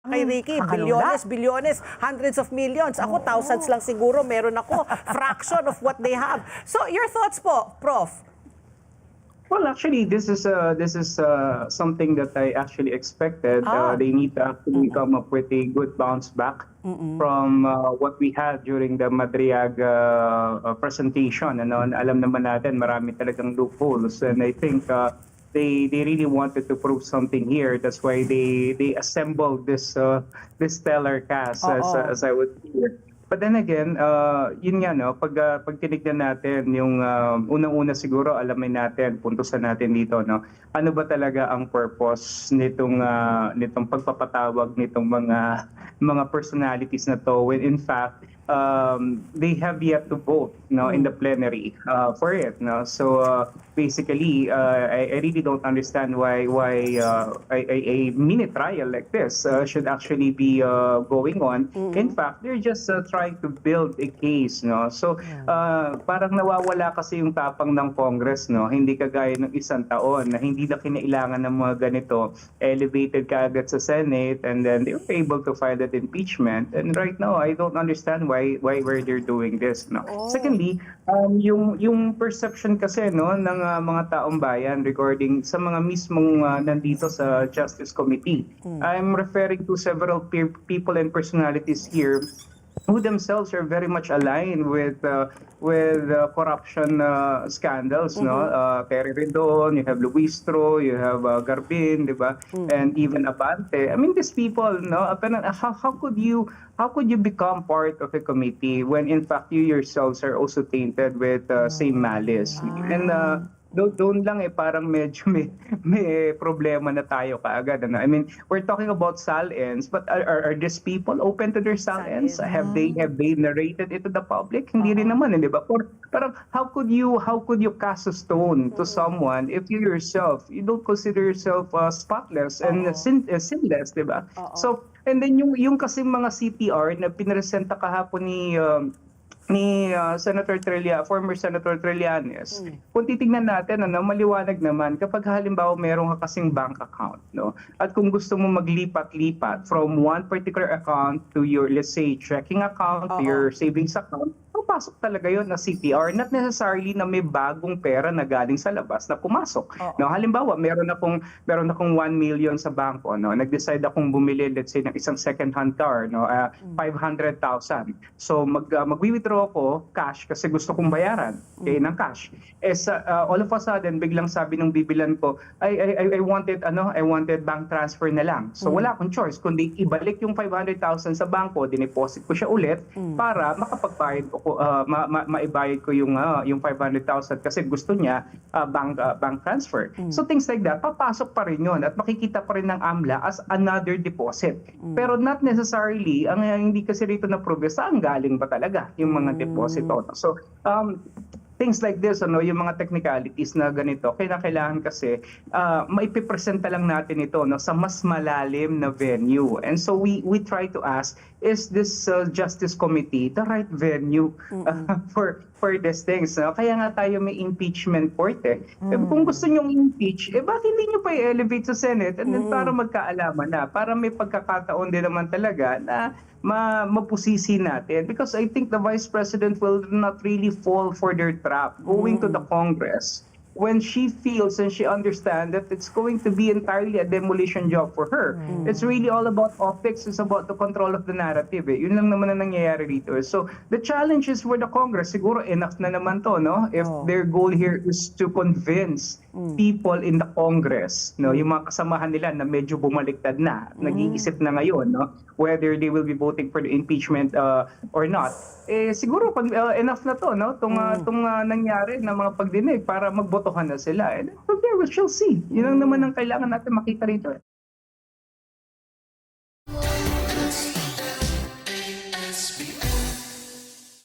Kay Ricky, Kakalula. bilyones, hundreds of millions. Ako, thousands lang siguro meron ako. Fraction of what they have. So, your thoughts po, Prof? Well, actually, this is something that I actually expected. They need to actually come up with a good bounce back from what we had during the Madriag presentation. Ano, alam naman natin, marami talagang loopholes, and I think they really wanted to prove something here. That's why they assembled this stellar cast, as I would hear. But then again, yun nga, no, pag tinignan natin yung unang-una siguro alamin natin, puntusan natin dito, no, ano ba talaga ang purpose nitong pagpapatawag nitong mga personalities na to, when in fact they have yet to vote, no, in the plenary for it, no. So basically, I really don't understand why a mini trial like this should actually be going on. In fact, they're just trying to build a case, no. So parang nawawala kasi yung tapang ng Congress, no. Hindi kagaya ng isang taon na hindi na kinailangan ng mga ganito, elevated kaagad sa Senate, and then they were able to file that impeachment. And right now, I don't understand why they're doing this, no. Secondly, yung perception kasi, no, ng mga taong bayan regarding sa mga mismong nandito sa Justice Committee. I'm referring to several people and personalities here who themselves are very much aligned with corruption scandals, no. Terry Redon, you have Luistro, you have Garbin, di ba? And even Abante. I mean, these people, no, how could you become part of a committee when in fact you yourselves are also tainted with same malice? And doon lang parang medyo may problema na tayo kaagad. Ano? I mean, we're talking about SALN, but are these people open to their SALNs? Have they narrated it to the public? Hindi rin naman, di ba? Parang how could you cast a stone to someone if you yourself, you don't consider yourself spotless and sinless, di ba? So, and then yung kasi mga CTR na pinresenta kahapon ni former Senator Trillanes, kung titingnan natin, maliwanag naman kapag halimbawa meron ka kasing bank account, no, at kung gusto mo maglipat-lipat from one particular account to your, let's say, checking account, to your savings account, papasok talaga yon na CTR, not necessarily na may bagong pera na galing sa labas na pumasok. No, halimbawa, meron akong 1 million sa bangko, no, nag-decide akong bumili, let's say, ng isang second-hand car, no, 500,000. So mag-withdraw ko cash kasi gusto kong bayaran, okay, ng cash. All of a sudden, biglang sabi ng bibilan ko, I wanted bank transfer na lang. So wala akong choice kundi ibalik yung 500,000 sa bangko, dineposit ko siya ulit para makapagbayad ko, maibayad ko yung 500,000 kasi gusto niya bank transfer. So things like that, papasok pa rin yun at makikita pa rin ng AMLA as another deposit. Pero not necessarily, ang hindi kasi rito na prove saan galing ba talaga yung mga deposito. So things like this, ano, yung mga technicalities na ganito, kailangan kasi maipipresenta lang natin ito, no, sa mas malalim na venue. And so we try to ask, is this Justice Committee the right venue for these things? No? Kaya nga tayo may impeachment court. Kung gusto nyo impeach, bakit hindi nyo pa i-elevate sa Senate and then para magkaalaman na, para may pagkakataon din naman talaga na mapusisi natin, because I think the Vice President will not really fall for their trap going to the Congress when she feels and she understands that it's going to be entirely a demolition job for her. It's really all about optics. It's about the control of the narrative. Yun lang naman ang nangyayari dito. So the challenge is for the Congress. Siguro enough na naman to, no? If their goal here is to convince people in the Congress, no, yung mga kasamahan nila na medyo bumaliktad na, nag-iisip na ngayon, no, whether they will be voting for the impeachment or not. Siguro enough na to, no, tong nangyari na mga pagdinig para magbotohan na sila. And from there we shall see. Yun ang naman ang kailangan natin makita rito.